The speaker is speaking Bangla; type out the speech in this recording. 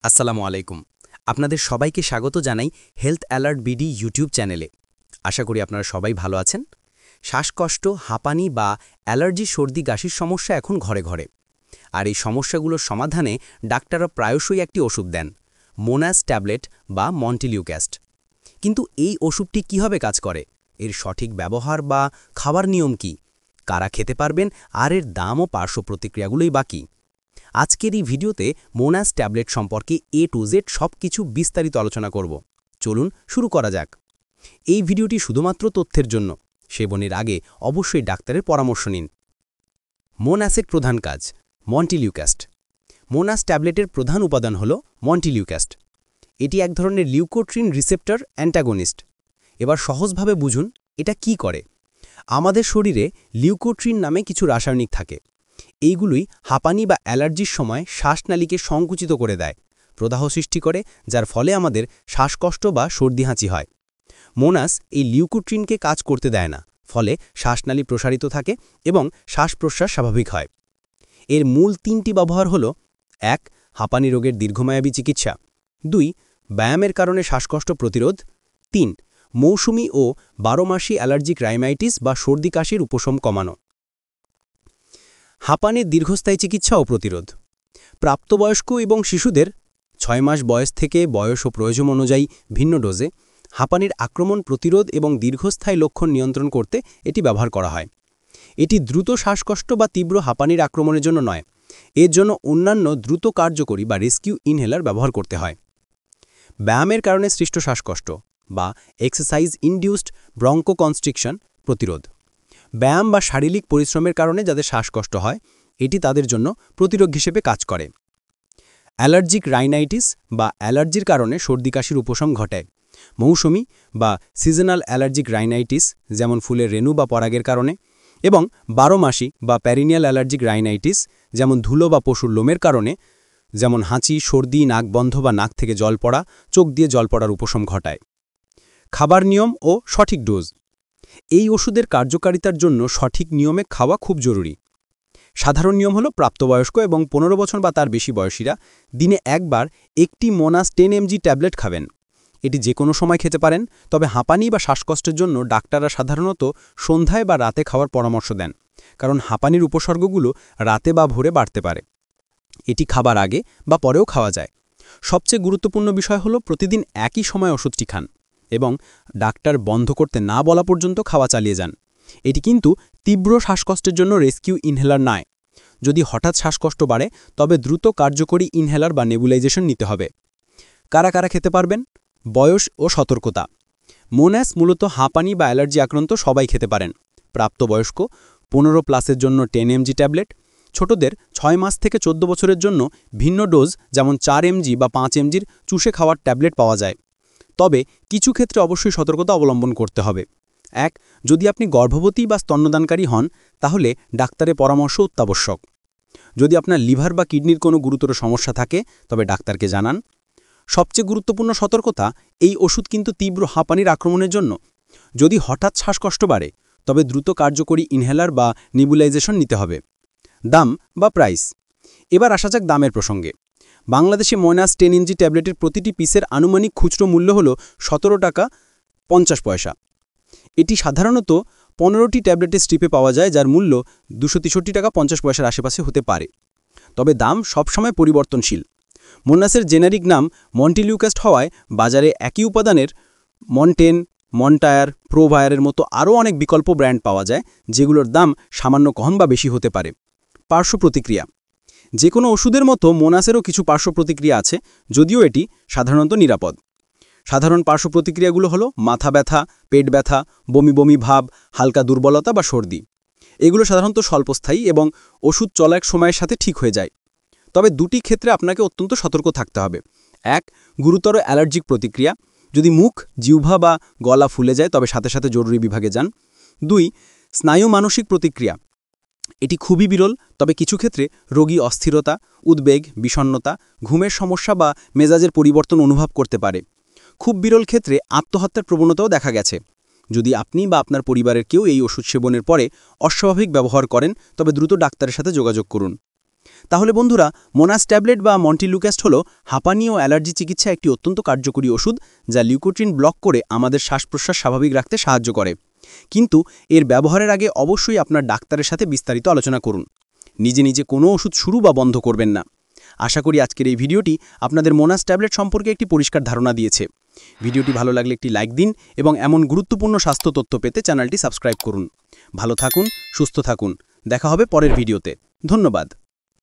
আসসালামু আলাইকুম। আপনাদের সবাইকে স্বাগত জানাই হেলথ অ্যালার্ট বিডি ইউটিউব চ্যানেলে। আশা করি আপনারা সবাই ভালো আছেন। শ্বাসকষ্ট, হাঁপানি বা অ্যালার্জি, সর্দি কাশির সমস্যা এখন ঘরে ঘরে। আর এই সমস্যাগুলোর সমাধানে ডাক্তাররা প্রায়শই একটি ওষুধ দেন, মোনাস ট্যাবলেট বা মন্টিলিউক্যাস্ট। কিন্তু এই ওষুধটি কীভাবে কাজ করে, এর সঠিক ব্যবহার বা খাবার নিয়ম কি, কারা খেতে পারবেন, আর এর দাম ও পার্শ্ব প্রতিক্রিয়াগুলোই বাকি। আজকের এই ভিডিওতে মোনাস ট্যাবলেট সম্পর্কে A to Z সব কিছু বিস্তারিত আলোচনা করব। চলুন শুরু করা যাক। এই ভিডিওটি শুধুমাত্র তথ্যের জন্য, সেবনের আগে অবশ্যই ডাক্তারের পরামর্শ নিন। মোনাসের প্রধান কাজ, মন্টিলিউক্যাস্ট। মোনাস ট্যাবলেটের প্রধান উপাদান হল মন্টিলিউক্যাস্ট। এটি এক ধরনের লিউকোট্রিন রিসেপ্টর অ্যান্টাগনিস্ট। এবার সহজভাবে বুঝুন এটা কি করে। আমাদের শরীরে লিউকোট্রিন নামে কিছু রাসায়নিক থাকে। এইগুলোই হাঁপানি বা অ্যালার্জির সময় শ্বাসনালীকে সংকুচিত করে দেয়, প্রদাহ সৃষ্টি করে, যার ফলে আমাদের শ্বাসকষ্ট বা সর্দি হাঁচি হয়। মোনাস এই লিউকোট্রিনকে কাজ করতে দেয় না, ফলে শ্বাসনালী প্রসারিত থাকে এবং শ্বাস প্রশ্বাস স্বাভাবিক হয়। এর মূল 3টি ব্যবহার হল: 1. হাঁপানি রোগের দীর্ঘমেয়াদী চিকিৎসা, 2. ব্যায়ামের কারণে শ্বাসকষ্ট প্রতিরোধ, 3. মৌসুমি ও 12 মাসি অ্যালার্জিক রাইনাইটিস বা সর্দি কাশির উপশম কমানো। হাঁপানির দীর্ঘস্থায়ী চিকিৎসা ও প্রতিরোধ। প্রাপ্তবয়স্ক এবং শিশুদের 6 মাস বয়স থেকে বয়স ও প্রয়োজন অনুযায়ী ভিন্ন ডোজে হাঁপানির আক্রমণ প্রতিরোধ এবং দীর্ঘস্থায়ী লক্ষণ নিয়ন্ত্রণ করতে এটি ব্যবহার করা হয়। এটি দ্রুত শ্বাসকষ্ট বা তীব্র হাঁপানির আক্রমণের জন্য নয়, এর জন্য অন্যান্য দ্রুত কার্যকরী বা রেস্কিউ ইনহেলার ব্যবহার করতে হয়। ব্যায়ামের কারণে সৃষ্ট শ্বাসকষ্ট বা এক্সারসাইজ ইনডিউসড ব্রঙ্কোকনস্ট্রিকশন প্রতিরোধ। ব্যায়াম বা শারীরিক পরিশ্রমের কারণে যাদের শ্বাসকষ্ট হয়, এটি তাদের জন্য প্রতিরোধ হিসেবে কাজ করে। অ্যালার্জিক রাইনাইটিস বা অ্যালার্জির কারণে সর্দি কাশির উপশম ঘটায়। মৌসুমি বা সিজনাল অ্যালার্জিক রাইনাইটিস, যেমন ফুলের রেণু বা পরাগের কারণে, এবং 12 মাসি বা প্যারিনিয়াল অ্যালার্জিক রাইনাইটিস, যেমন ধুলো বা পশুর লোমের কারণে, যেমন হাঁচি, সর্দি, নাক বন্ধ বা নাক থেকে জল পড়া, চোখ দিয়ে জল পড়ার উপশম ঘটায়। খাবার নিয়ম ও সঠিক ডোজ। এই ওষুধের কার্যকারিতার জন্য সঠিক নিয়মে খাওয়া খুব জরুরি। সাধারণ নিয়ম হল প্রাপ্তবয়স্ক এবং 15 বছর বা তার বেশি বয়সীরা দিনে একবার একটি মোনাস 10 mg ট্যাবলেট খাবেন। এটি যে কোনো সময় খেতে পারেন, তবে হাঁপানি বা শ্বাসকষ্টের জন্য ডাক্তাররা সাধারণত সন্ধ্যায় বা রাতে খাওয়ার পরামর্শ দেন, কারণ হাঁপানির উপসর্গগুলো রাতে বা ভোরে বাড়তে পারে। এটি খাবার আগে বা পরেও খাওয়া যায়। সবচেয়ে গুরুত্বপূর্ণ বিষয় হল প্রতিদিন একই সময় ওষুধটি খান এবং ডাক্তার বন্ধ করতে না বলা পর্যন্ত খাওয়া চালিয়ে যান। এটি কিন্তু তীব্র শ্বাসকষ্টের জন্য রেস্কিউ ইনহেলার নয়। যদি হঠাৎ শ্বাসকষ্ট বাড়ে, তবে দ্রুত কার্যকরী ইনহেলার বা নেবুলাইজেশন নিতে হবে। কারা কারা খেতে পারবেন? বয়স ও সতর্কতা। মোনাস মূলত হাঁপানি বা অ্যালার্জি আক্রান্ত সবাই খেতে পারেন। প্রাপ্তবয়স্ক 15+ জন্য 10 mg ট্যাবলেট, ছোটদের 6 মাস থেকে 14 বছরের জন্য ভিন্ন ডোজ, যেমন 4 mg বা 5 mg চুষে খাওয়ার ট্যাবলেট পাওয়া যায়। তবে কিছু ক্ষেত্রে অবশ্যই সতর্কতা অবলম্বন করতে হবে। 1. যদি আপনি গর্ভবতী বা স্তন্যদানকারী হন, তাহলে ডাক্তারের পরামর্শ অত্যাবশ্যক। যদি আপনার লিভার বা কিডনির কোনো গুরুতর সমস্যা থাকে, তবে ডাক্তারকে জানান। সবচেয়ে গুরুত্বপূর্ণ সতর্কতা, এই ওষুধ কিন্তু তীব্র হাঁপানির আক্রমণের জন্য। যদি হঠাৎ শ্বাসকষ্ট বাড়ে, তবে দ্রুত কার্যকরী ইনহেলার বা নেবুলাইজেশন নিতে হবে। দাম বা প্রাইস। এবার আসা যাক দামের প্রসঙ্গে। বাংলাদেশে মোনাস 10 mg ট্যাবলেটের প্রতিটি পিসের আনুমানিক খুচরো মূল্য হল 17 টাকা 50 পয়সা। এটি সাধারণত 15টি ট্যাবলেটের স্ট্রিপে পাওয়া যায়, যার মূল্য 263 টাকা 50 পয়সার আশেপাশে হতে পারে। তবে দাম সবসময় পরিবর্তনশীল। মোনাসের জেনারিক নাম মন্টিলিউক্যাস্ট হওয়ায় বাজারে একই উপাদানের মন্টেন, মন্টায়ার, প্রোভায়ারের মতো আরও অনেক বিকল্প ব্র্যান্ড পাওয়া যায়, যেগুলোর দাম সামান্য কম বা বেশি হতে পারে। পার্শ্ব প্রতিক্রিয়া। যে কোনো ওষুধের মতো মোনাসেরও কিছু পার্শ্ব প্রতিক্রিয়া আছে, যদিও এটি সাধারণত নিরাপদ। সাধারণ পার্শ্ব প্রতিক্রিয়াগুলো হলো মাথা ব্যথা, পেট ব্যথা, বমি বমি ভাব, হালকা দুর্বলতা বা সর্দি। এগুলো সাধারণত স্বল্পস্থায়ী এবং ওষুধ চলার সময়ের সাথে ঠিক হয়ে যায়। তবে দুটি ক্ষেত্রে আপনাকে অত্যন্ত সতর্ক থাকতে হবে। 1. গুরুতর অ্যালার্জিক প্রতিক্রিয়া। যদি মুখ, জিহ্বা বা গলা ফুলে যায়, তবে সাথে সাথে জরুরি বিভাগে যান। 2. স্নায়ু মানসিক প্রতিক্রিয়া। এটি খুবই বিরল, তবে কিছু ক্ষেত্রে রোগী অস্থিরতা, উদ্বেগ, বিষণ্ণতা, ঘুমের সমস্যা বা মেজাজের পরিবর্তন অনুভব করতে পারে। খুব বিরল ক্ষেত্রে আত্মহত্যার প্রবণতাও দেখা গেছে। যদি আপনি বা আপনার পরিবারের কেউ এই ওষুধ সেবনের পরে অস্বাভাবিক ব্যবহার করেন, তবে দ্রুত ডাক্তারের সাথে যোগাযোগ করুন। তাহলে বন্ধুরা, মোনাস ট্যাবলেট বা মন্টিলুক্যাস্ট হল হাঁপানি ও অ্যালার্জি চিকিৎসা একটি অত্যন্ত কার্যকরী ওষুধ, যা লিউকোট্রিন ব্লক করে আমাদের শ্বাস-প্রশ্বাস স্বাভাবিক রাখতে সাহায্য করে। কিন্তু এর ব্যবহারের আগে অবশ্যই আপনার ডাক্তারের সাথে বিস্তারিত আলোচনা করুন। নিজে নিজে কোনো ওষুধ শুরু বা বন্ধ করবেন না। আশা করি আজকের এই ভিডিওটি আপনাদের মোনাস ট্যাবলেট সম্পর্কে একটি পরিষ্কার ধারণা দিয়েছে। ভিডিওটি ভালো লাগলে একটি লাইক দিন এবং এমন গুরুত্বপূর্ণ স্বাস্থ্য তথ্য পেতে চ্যানেলটি সাবস্ক্রাইব করুন। ভালো থাকুন, সুস্থ থাকুন। দেখা হবে পরের ভিডিওতে। ধন্যবাদ।